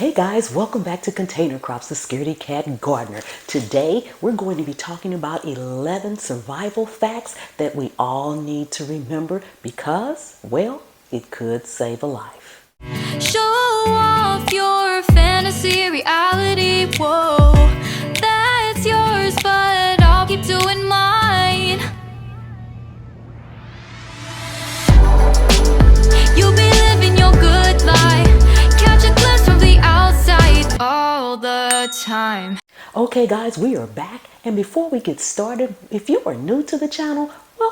Hey guys, welcome back to Container Crops, the Scaredy Cat Gardener. Today, we're going to be talking about 11 survival facts that we all need to remember because, well, it could save a life. Show off your fantasy reality, whoa, that's yours, but I'll keep doing mine. You'll be living your good life, catch a glimpse from the outside all the time. Okay guys, we are back, and before we get started, if you are new to the channel,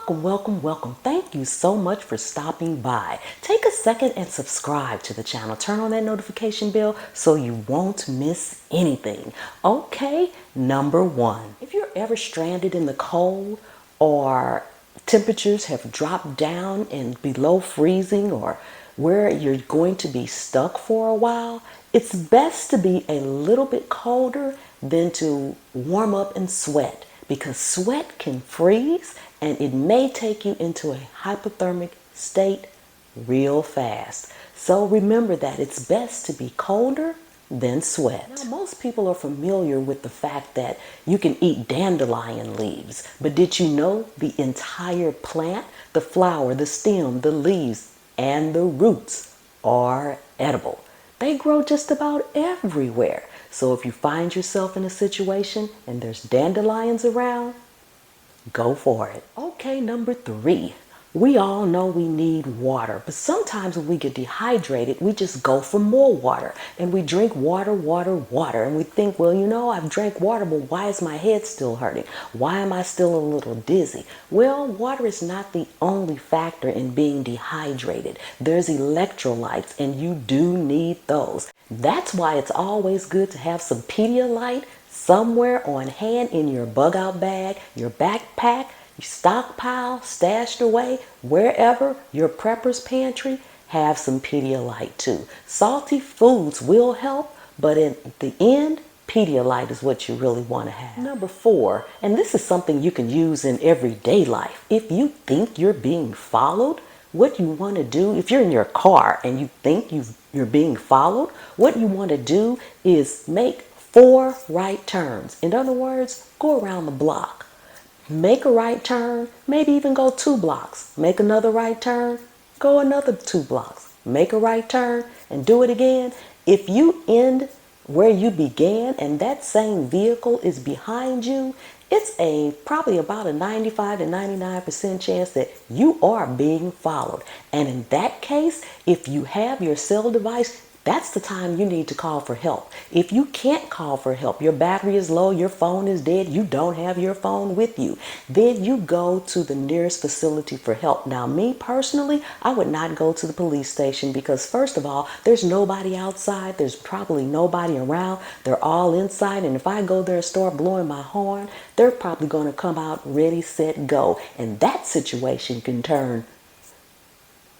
welcome. Thank you so much for stopping by. Take a second and subscribe to the channel. Turn on that notification bell so you won't miss anything. Okay, number one. If you're ever stranded in the cold or temperatures have dropped down and below freezing or where you're going to be stuck for a while, it's best to be a little bit colder than to warm up and sweat, because sweat can freeze and it may take you into a hypothermic state real fast. So remember that it's best to be colder than sweat. Now, most people are familiar with the fact that you can eat dandelion leaves, but did you know the entire plant, the flower, the stem, the leaves, and the roots are edible? They grow just about everywhere. So if you find yourself in a situation and there's dandelions around, go for it. Okay, number three. We all know we need water, but sometimes when we get dehydrated, we just go for more water and we drink water, and we think, well, you know, I've drank water, but why is my head still hurting? Why am I still a little dizzy? Well, water is not the only factor in being dehydrated. There's electrolytes and you do need those. That's why it's always good to have some Pedialyte somewhere on hand in your bug out bag, your backpack, stockpile, stashed away, wherever, your prepper's pantry. Have some Pedialyte too. Salty foods will help, but in the end, Pedialyte is what you really want to have. Number four, and this is something you can use in everyday life. If you think you're being followed, what you want to do, if you're in your car and you think you're being followed, what you want to do is make 4 right turns. In other words, go around the block. Make a right turn, maybe even go 2 blocks. Make another right turn, go another 2 blocks. Make a right turn and do it again. If you end where you began and that same vehicle is behind you, it's probably about a 95 to 99% chance that you are being followed. And in that case, if you have your cell device, that's the time you need to call for help. If you can't call for help, your battery is low, your phone is dead, you don't have your phone with you, then you go to the nearest facility for help. Now, me personally, I would not go to the police station because, first of all, there's nobody outside. There's probably nobody around. They're all inside. And if I go there and start blowing my horn, they're probably going to come out ready, set, go. And that situation can turn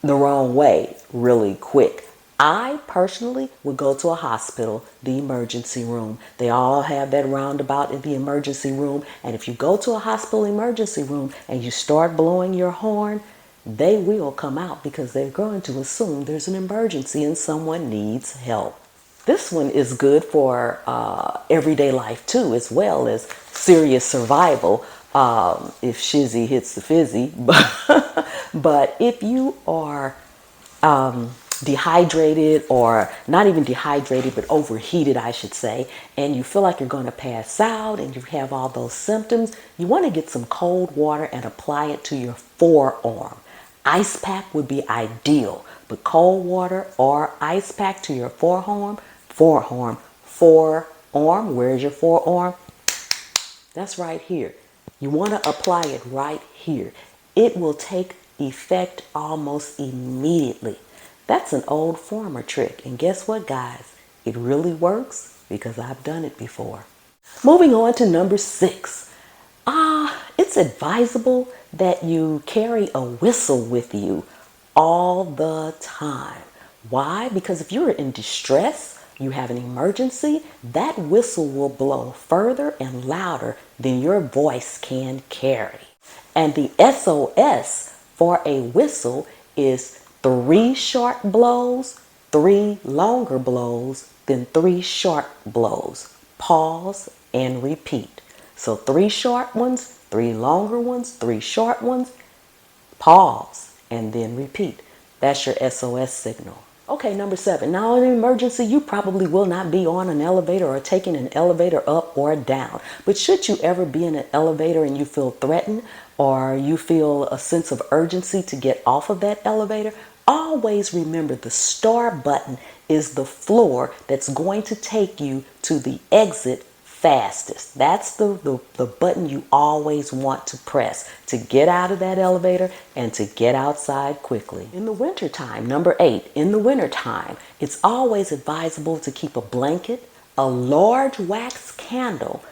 the wrong way really quick. I personally would go to a hospital, the emergency room. They all have that roundabout in the emergency room. And if you go to a hospital emergency room and you start blowing your horn, they will come out because they're going to assume there's an emergency and someone needs help. This one is good for everyday life too, as well as serious survival if shizzy hits the fizzy. But if you are dehydrated, or not even dehydrated, but overheated, I should say, and you feel like you're going to pass out and you have all those symptoms, you want to get some cold water and apply it to your forearm. Ice pack would be ideal, but cold water or ice pack to your forearm. Where's your forearm? That's right here. You want to apply it right here. It will take effect almost immediately. That's an old farmer trick. And guess what, guys? It really works because I've done it before. Moving on to number 6. It's advisable that you carry a whistle with you all the time. Why? Because if you're in distress, you have an emergency, that whistle will blow further and louder than your voice can carry. And the SOS for a whistle is 3 short blows, 3 longer blows, then 3 short blows. Pause and repeat. So 3 short ones, 3 longer ones, 3 short ones, pause, and then repeat. That's your SOS signal. Okay, number 7. Now in an emergency, you probably will not be on an elevator or taking an elevator up or down. But should you ever be in an elevator and you feel threatened or you feel a sense of urgency to get off of that elevator, always remember the start button is the floor that's going to take you to the exit fastest. That's the button you always want to press to get out of that elevator and to get outside quickly. In the wintertime, number 8, in the wintertime, it's always advisable to keep a blanket, a large wax candle,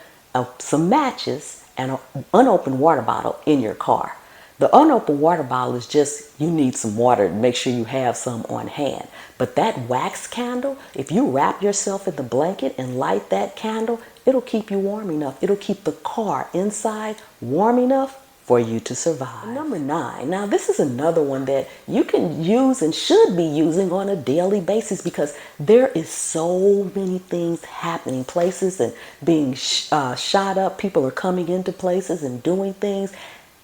some matches, and an unopened water bottle in your car. The unopened water bottle is just, you need some water to make sure you have some on hand. But that wax candle, if you wrap yourself in the blanket and light that candle, it'll keep you warm enough. It'll keep the car inside warm enough for you to survive. Number 9. Now this is another one that you can use and should be using on a daily basis because there is so many things happening, places and being shot up. People are coming into places and doing things.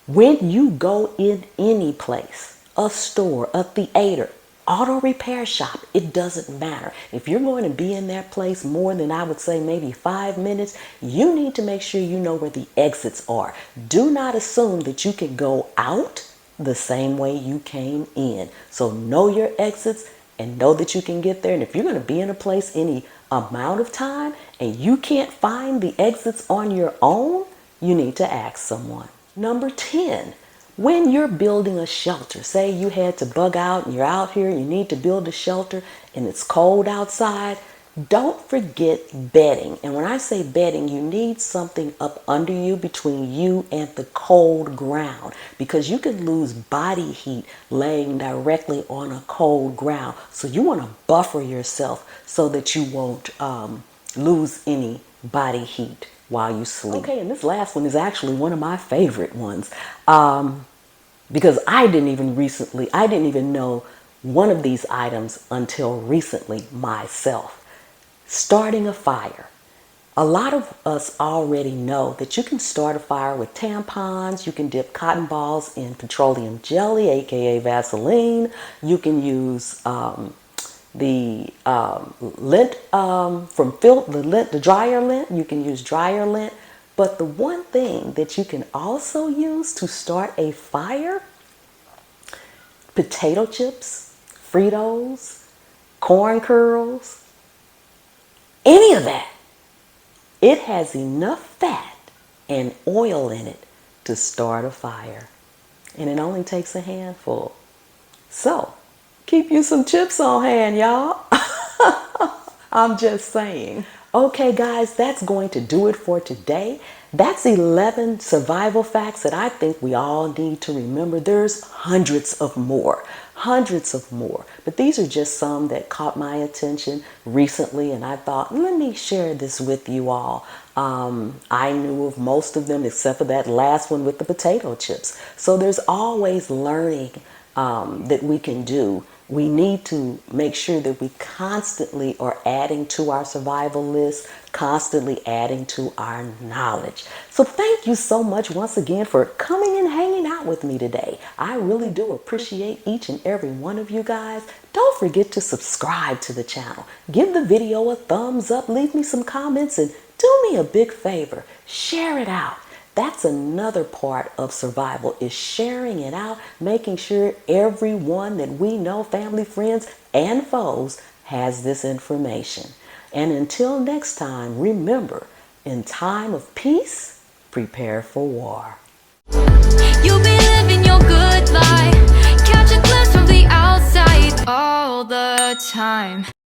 When you go in any place, a store, a theater, auto repair shop, it doesn't matter. If you're going to be in that place more than, I would say, maybe 5 minutes, you need to make sure you know where the exits are. Do not assume that you can go out the same way you came in. So know your exits and know that you can get there. And if you're going to be in a place any amount of time and you can't find the exits on your own, you need to ask someone. Number 10, when you're building a shelter, say you had to bug out and you're out here, you need to build a shelter and it's cold outside, don't forget bedding. And when I say bedding, you need something up under you between you and the cold ground because you can lose body heat laying directly on a cold ground. So you want to buffer yourself so that you won't lose any body heat while you sleep. Okay, and this last one is actually one of my favorite ones because I didn't even know one of these items until recently myself. Starting a fire. A lot of us already know that you can start a fire with tampons, you can dip cotton balls in petroleum jelly, aka Vaseline, you can use the lint the dryer lint. You can use dryer lint, but the one thing that you can also use to start a fire: potato chips, Fritos, corn kernels, any of that. It has enough fat and oil in it to start a fire, and it only takes a handful. So keep you some chips on hand, y'all. I'm just saying. Okay, guys, that's going to do it for today. That's 11 survival facts that I think we all need to remember. There's hundreds of more. But these are just some that caught my attention recently, and I thought, let me share this with you all. I knew of most of them except for that last one with the potato chips. So there's always learning that we can do. We need to make sure that we constantly are adding to our survival list, constantly adding to our knowledge. So thank you so much once again for coming and hanging out with me today. I really do appreciate each and every one of you guys. Don't forget to subscribe to the channel. Give the video a thumbs up, leave me some comments, and do me a big favor, share it out. That's another part of survival, is sharing it out, making sure everyone that we know, family, friends, and foes, has this information. And until next time, remember, in time of peace, prepare for war. You'll be living your good life. Catch a glimpse from the outside all the time.